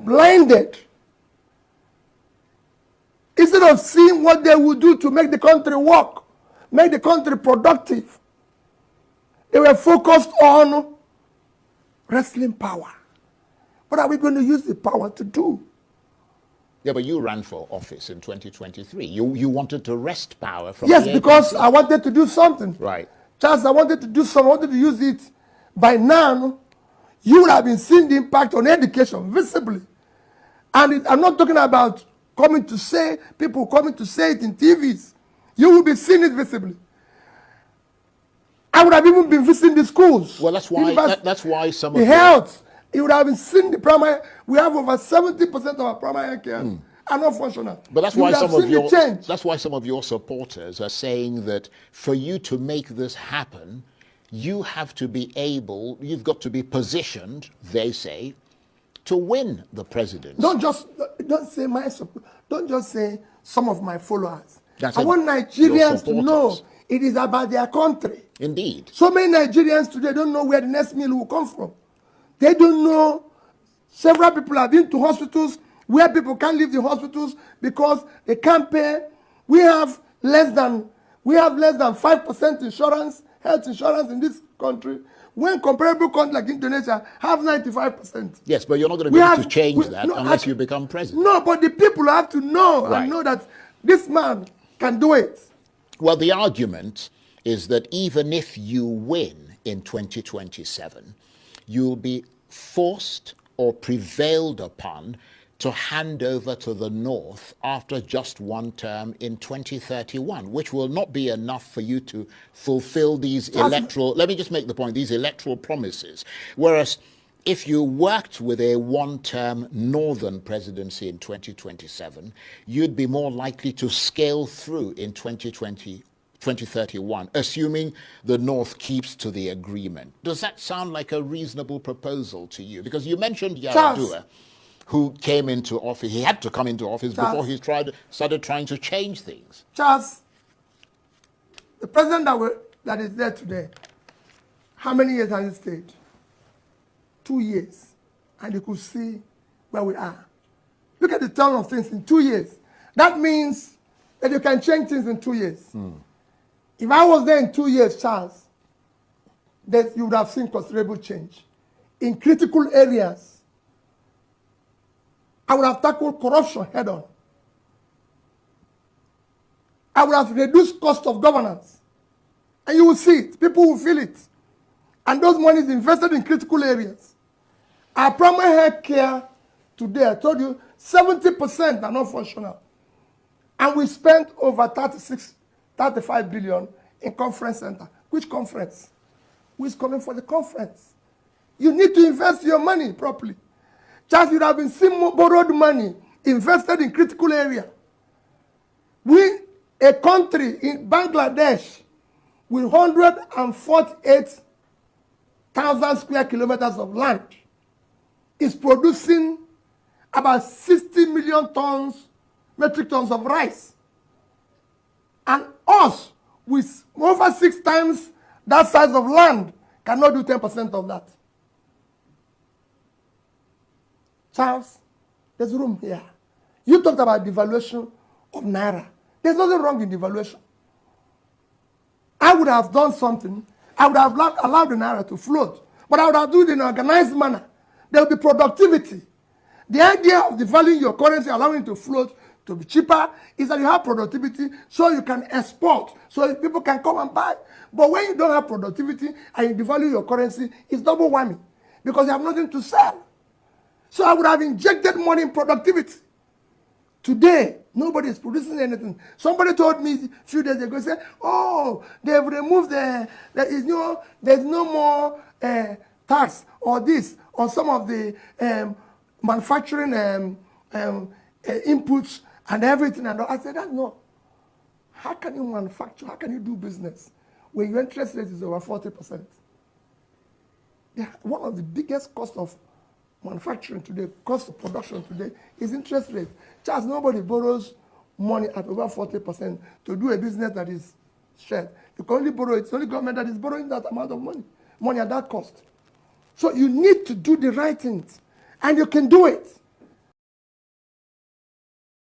blinded. Instead of seeing what they would do to make the country work, make the country productive, they were focused on wrestling power. What are we going to use the power to do? Yeah, but you ran for office in 2023. You wanted to wrest power from Yes, the because agency. I wanted to do something. Right. Charles, I wanted to do something. I wanted to use it. By now, you would have been seeing the impact on education visibly. And I'm not talking about people coming to say it in TVs. You will be seeing it visibly. I would have even been visiting the schools. Well, that's why some of the health. You would have been seeing the primary. We have over 70% of our primary care are not functional. But that's why some of your supporters are saying that for you to make this happen, you have to be able, you've got to be positioned, they say, to win the presidency. Don't say my support. Don't just say some of my followers. I want Nigerians to know it is about their country. Indeed. So many Nigerians today don't know where the next meal will come from. They don't know. Several people have been to hospitals where people can't leave the hospitals because they can't pay. We have less than 5% insurance, health insurance in this country, when comparable countries like Indonesia have 95%. Yes, but you're not going to be able to change that unless you become president. No, but the people have to know and know that this man can do it. Well, the argument is that even if you win in 2027, you'll be forced or prevailed upon to hand over to the North after just one term in 2031, which will not be enough for you to fulfill these let me just make the point, these electoral promises. Whereas if you worked with a one-term Northern presidency in 2027, you'd be more likely to scale through in 2031, assuming the North keeps to the agreement. Does that sound like a reasonable proposal to you? Because you mentioned Yar'Adua, who came into office. He had to come into office before he started trying to change things. Charles, the president that is there today, how many years has he stayed? 2 years. And you could see where we are. Look at the turn of things in 2 years. That means that you can change things in 2 years. If I was there in 2 years, Charles, that you would have seen considerable change. In critical areas, I would have tackled corruption head on. I would have reduced cost of governance. And you will see it. People will feel it. And those monies invested in critical areas. Our primary health care today, I told you, 70% are not functional. And we spent over 35 billion in conference center. Which conference? Who is coming for the conference? You need to invest your money properly. Just you have been seeing borrowed money invested in critical area. We, a country in Bangladesh with 148,000 square kilometers of land, is producing about 60 million metric tons of rice. And us, with over 6 times that size of land, cannot do 10% of that. Charles, there's room here. You talked about devaluation of Naira. There's nothing wrong in devaluation. I would have done something. I would have allowed the Naira to float. But I would have done it in an organized manner. There will be productivity. The idea of devaluing your currency, allowing it to float, to be cheaper, is that you have productivity so you can export, so people can come and buy. But when you don't have productivity and you devalue your currency, it's double whammy because you have nothing to sell. So I would have injected money in productivity. Today, nobody is producing anything. Somebody told me a few days ago, say, oh, they've removed there's no more tax or this on some of the manufacturing inputs and everything. And I said, no. How can you manufacture? How can you do business when your interest rate is over 40%? Yeah, one of the biggest costs of manufacturing today, cost of production today, is interest rate. Just nobody borrows money at over 40% to do a business that is shared. You can only borrow, it's only government that is borrowing that amount of money at that cost. So you need to do the right things, and you can do it.